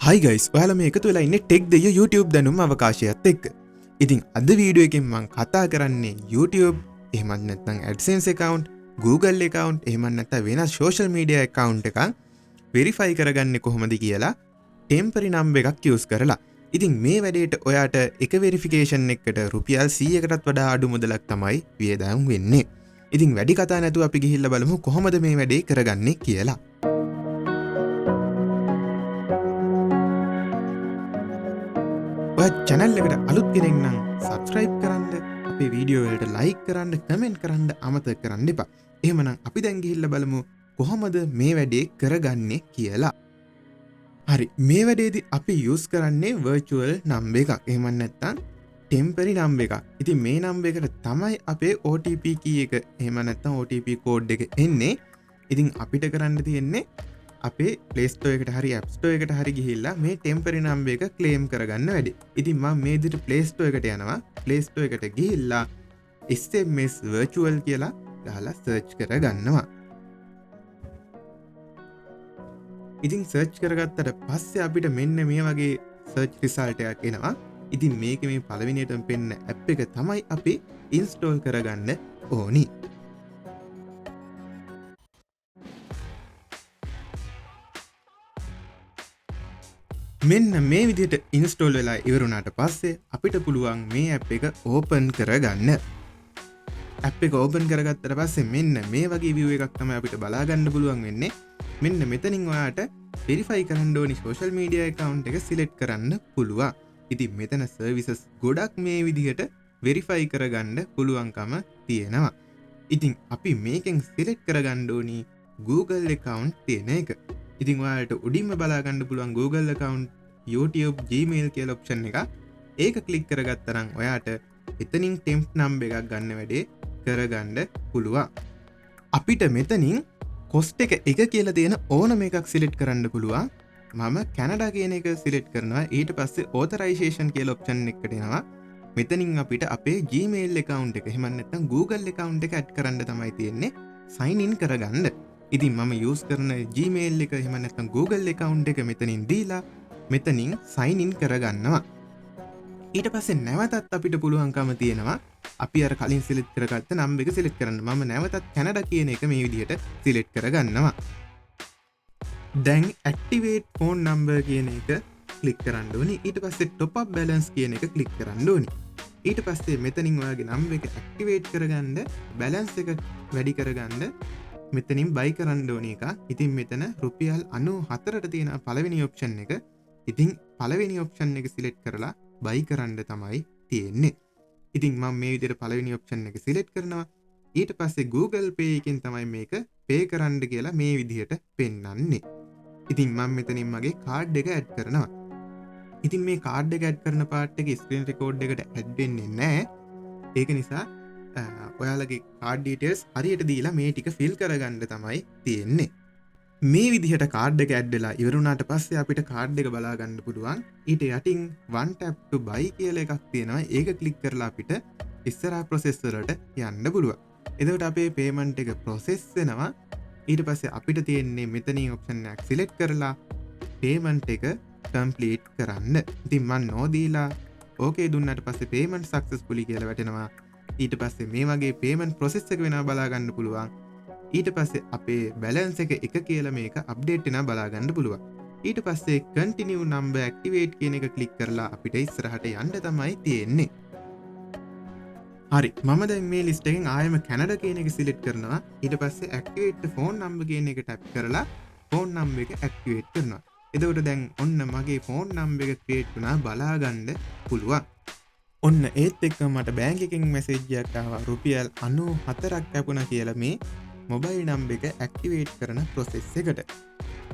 Hi guys, ඔයාලා මේ එකතු වෙලා ඉන්නේ ටෙක් දෙය YouTube දැනුම අවකාශයත් එක්ක. ඉතින් අද වීඩියෝ එකෙන් මම කතා කරන්නේ YouTube එහෙමත් නැත්නම් AdSense account, Google account එහෙමත් නැත්නම් වෙනස් social media account එකක් verify කරගන්නේ කොහොමද කියලා temporary number එකක් use කරලා. ඉතින් මේ වැඩේට ඔයාට එක verification එකකට රුපියල් 100කටත් වඩා අඩු මුදලක් තමයි වියදම් වෙන්නේ. ඉතින් වැඩි කතා නැතුව අපි ගිහිල්ලා බලමු කොහොමද මේ වැඩේ කරගන්නේ කියලා. channel එකට අලුත් කෙනෙක් නම් subscribe කරන්න, අපේ වීඩියෝ වලට like කරන්න, comment කරන්න අමතක කරන්න එපා. එහෙමනම් අපි දැන් ගිහිල්ලා බලමු කොහොමද මේ වැඩේ කරගන්නේ කියලා. හරි, මේ වැඩේදී අපි use කරන්නේ virtual number එකක්. එහෙම නැත්නම් temporary number එකක්. ඉතින් මේ number එකට තමයි අපේ OTP key එක එහෙම නැත්නම් OTP code එක එන්නේ. ඉතින් අපිට කරන්න තියෙන්නේ අපේ Play Store එකට හරි App Store එකට හරි ගිහිල්ලා මේ temporary number එක claim කරගන්න වැඩි. ඉතින් මම මේ විදිහට Play Store එකට යනවා. Play Store එකට ගිහිල්ලා SMS virtual කියලා ගහලා search කරගන්නවා. ඉතින් search කරගත්තට පස්සේ අපිට මෙන්න මේ වගේ search result එකක් එනවා. ඉතින් මේකේ මේ පළවෙනියටම පෙන්න app එක තමයි අපි install කරගන්න ඕනි. මෙන්න මේ විදිහට ඉන්ස්ටෝල් වෙලා ඉවරුණාට පස්සේ අපිට පුළුවන් මේ ඇප් එක ඕපන් කරගන්න. ඇප් එක ඕපන් කරගත්තට පස්සේ මෙන්න මේ වගේ view එකක් තමයි අපිට බලා ගන්න පුළුවන් වෙන්නේ. මෙන්න මෙතනින් ඔයාට verify කරන්න ඕනි social media account එක select කරන්න පුළුවන්. ඉතින් මෙතන services ගොඩක් මේ විදිහට verify කරගන්න පුළුවන්කම තියෙනවා. ඉතින් අපි මේකෙන් select කරගන්න ඕනි Google account තියෙන එක. ඉතින් ඔයාලට උඩින්ම බලා ගන්න පුළුවන් Google account, YouTube, Gmail කියලා option එක. ඒක click කරගත්තා නම් ඔයාට එතනින් temp number එකක් ගන්න වැඩේ කරගන්න පුළුවන්. අපිට මෙතනින් cost එක කියලා තියෙන ඕනම එකක් select කරන්න පුළුවන්. මම Canada කියන එක select කරනවා. ඊට පස්සේ authorization කියලා option එකකට එනවා. මෙතනින් අපිට අපේ Gmail account එක එහෙම නැත්නම් Google account එක add කරන්න තමයි තියෙන්නේ sign in කරගන්න. ඉතින් මම use කරන Gmail එක එහෙම නැත්නම් Google account එක මෙතනින් දීලා මෙතනින් sign in කරගන්නවා. ඊට පස්සේ නැවතත් අපිට පුළුවන්කම තියෙනවා අපි අර කලින් select කරගත්ත number එක select කරන්න. මම නැවතත් Canada කියන එක මේ විදිහට select කරගන්නවා. දැන් activate phone number කියන එක click කරන්න ඕනි. ඊට පස්සේ top up balance කියන එක click කරන්න ඕනි. ඊට පස්සේ මෙතනින් ඔයාගේ number එක activate කරගන්න, balance එක වැඩි කරගන්න මෙතනින් buy කරන්න ඕන එක. ඉතින් මෙතන රුපියල් 94ට තියෙන පළවෙනි option එක. ඉතින් පළවෙනි option එක select කරලා buy කරන්න තමයි තියෙන්නේ. ඉතින් මම මේ විදිහට පළවෙනි option එක select කරනවා. ඊට පස්සේ Google Pay එකෙන් තමයි මේක pay කරන්න කියලා මේ විදිහට පෙන්නන්නේ. ඉතින් මම මෙතනින් මගේ card එක add කරනවා. ඉතින් මේ card එක add කරන part එක screen record එකට add වෙන්නේ නැහැ. ඒක නිසා ඔයාලගේ card details හරියට දීලා මේ ටික fill කරගන්න තමයි තියෙන්නේ. මේ විදිහට card එක add වෙලා ඉවරුණාට පස්සේ අපිට card එක බලා ගන්න පුළුවන්. ඊට යටින් one tap to buy කියලා එකක් තියෙනවා. ඒක click කරලා අපිට ඉස්සරහා process වලට යන්න පුළුවන්. එතකොට අපේ payment එක process වෙනවා. ඊට පස්සේ අපිට තියෙන්නේ මෙතනින් option එකක් select කරලා payment එක complete කරන්න. ඉතින් මම no දීලා okay දුන්නාට පස්සේ payment successfully කියලා වැටෙනවා. ඊට පස්සේ මේ වගේ payment process එක වෙනවා බලා ගන්න පුළුවන්. ඊට පස්සේ අපේ balance එක කියලා මේක update වෙනවා බලා ගන්න පුළුවන්. ඊට පස්සේ continue number activate කියන එක click කරලා අපිට ඉස්සරහට යන්න තමයි තියෙන්නේ. හරි, මම දැන් මේ list එකෙන් ආයෙම Canada කියන එක select කරනවා. ඊට පස්සේ activate the phone number කියන එක tap කරලා phone number එක activate කරනවා. එතකොට දැන් ඔන්න මගේ phone number එක create වුණා බලා ගන්න පුළුවන්. ඔන්න ඒත් එක්ක මට බැංක් එකෙන් මැසේජ් එකක් ආවා රුපියල් 94ක් කැපුණා කියලා මේ මොබයිල් නම්බර් එක ඇක්ටිවේට් කරන process එකට.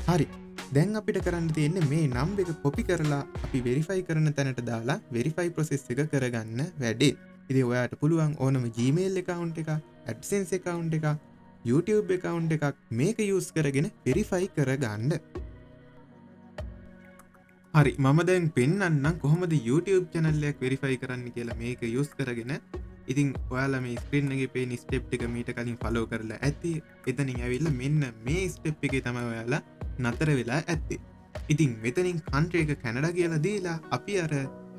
හරි. දැන් අපිට කරන්න තියෙන්නේ මේ නම්බර් එක copy කරලා අපි verify කරන තැනට දාලා verify process එක කරගන්න වැඩේ. ඉතින් ඔයාට පුළුවන් ඕනම Gmail account එකක්, AdSense account එකක්, YouTube account එකක් මේක use කරගෙන verify කරගන්න. හරි, මම දැන් පෙන්නන්නම් කොහොමද YouTube channel එකක් verify කරන්න කියලා මේක use කරගෙන. ඉතින් ඔයාලා මේ screen එකේ පේන step ටික මීට කලින් follow කරලා ඇති. එතනින් ඇවිල්ලා මෙන්න මේ step එකේ තමයි ඔයාලා නතර වෙලා ඇත්තේ. ඉතින් මෙතනින් කන්ට්‍රි එක කැනඩා කියලා දීලා අපි අර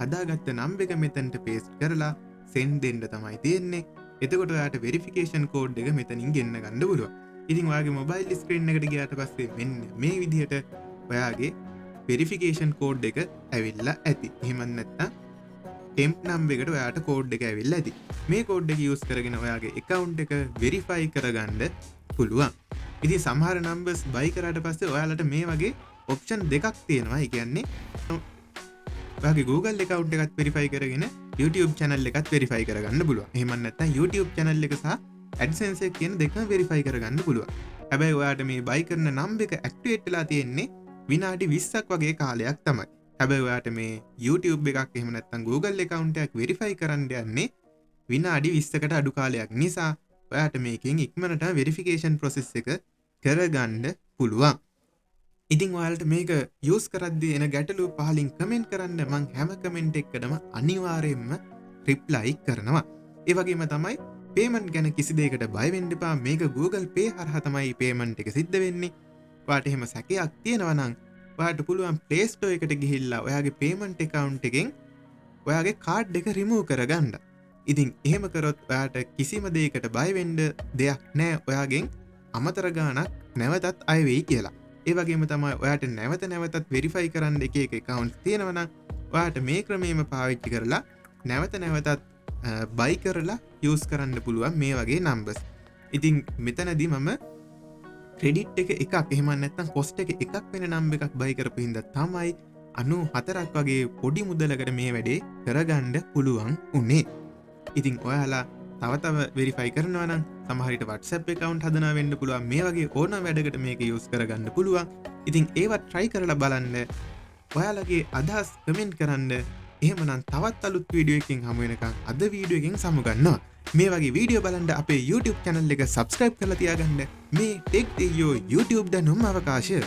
හදාගත්ත නම්බර එක මෙතනට පේස්ට් කරලා send දෙන්න තමයි තියෙන්නේ. එතකොට ඔයාට වෙරිෆිකේෂන් කෝඩ් එක මෙතනින් ගෙන්න ගන්න පුළුවන්. ඉතින් ඔයාගේ මොබයිල් ස්ක්‍රීන් එකට ගියාට පස්සේ මෙන්න මේ විදිහට ඔයාගේ වෙරිෆිකේෂන් කෝඩ් එක ඇවිල්ලා ඇති. එහෙම නැත්නම් ටෙම්ප් නම්බර් එකට ඔයාට කෝඩ් එක ඇවිල්ලා ඇති. මේ කෝඩ් එක යූස් කරගෙන ඔයාගේ account එක වෙරිෆයි කරගන්න පුළුවන්. ඉතින් සමහර numbers buy කරාට පස්සේ ඔයාලට මේ වගේ ඔප්ෂන් දෙකක් තියෙනවා. ඒ කියන්නේ ඔයාගේ Google account එකත් verify කරගෙන YouTube channel එකත් verify කරගන්න පුළුවන්. එහෙම නැත්නම් YouTube channel එක සහ AdSense එක කියන දෙකම verify කරගන්න පුළුවන්. හැබැයි ඔයාට මේ buy කරන number එක activate වෙලා තියෙන්නේ විනාඩි 20ක් වගේ කාලයක් තමයි. හැබැයි ඔයාට මේ YouTube එකක් එහෙම නැත්නම් Google account එකක් verify කරන්න යන්නේ විනාඩි 20කට අඩු කාලයක් නිසා ඔයාට මේකෙන් ඉක්මනට verification process එක කරගන්න පුළුවන්. ඉතින් ඔයාලට මේක යූස් කරද්දී එන ගැටලු පහලින් කමෙන්ට් කරන්න. මං හැම කමෙන්ට් එකකටම අනිවාර්යයෙන්ම රිප්ලයි කරනවා. ඒ වගේම තමයි පේමන්ට් ගැන කිසි දෙයකට බය වෙන්න එපා. මේක Google Pay හරහා තමයි පේමන්ට් එක සිද්ධ වෙන්නේ. ඔයාට එහෙම සැකයක් තියෙනවා නම් ඔයාට පුළුවන් Play Store එකට ගිහිල්ලා ඔයාගේ පේමන්ට් account එකෙන් ඔයාගේ කාඩ් එක රිමූව් කරගන්න. ඉතින් එහෙම කරොත් ඔයාට කිසිම දෙයකට බය වෙන්න දෙයක් නැහැ. ඔයාගෙන් අමතර ගාණක් නැවතත් අය වෙයි කියලා. ඒ වගේම තමයි ඔයාට නැවත නැවතත් වෙරිෆයි කරන්න එක එක accounts තියෙනවා නම් ඔයාට මේ ක්‍රමයේම පාවිච්චි කරලා නැවත නැවතත් buy කරලා use කරන්න පුළුවන් මේ වගේ numbers. ඉතින් මෙතනදී මම credit එක එකක් එහෙම නැත්නම් cost එක එකක් වෙන number එකක් buy කරපු හින්දා තමයි 94ක් වගේ පොඩි මුදලකට මේ වැඩේ කරගන්න පුළුවන් උනේ. ඉතින් ඔයාලා තව වෙරිෆයි කරනවා නම් සමහර විට WhatsApp account හදනවා වෙන්න පුළුවන්. මේ වගේ ඕනම වැඩකට මේක use කරගන්න පුළුවන්. ඉතින් ඒවත් try කරලා බලන්න. ඔයාලගේ අදහස් කමෙන්ට් කරන්න. එහෙමනම් තවත් අලුත් වීඩියෝ එකකින් හමු වෙනකන් අද වීඩියෝ එකෙන් සමුගන්නවා. මේ වගේ වීඩියෝ බලන්න අපේ YouTube channel එක subscribe කරලා තියාගන්න. මේ Tech Deyo YouTube දැනුම් අවකාශය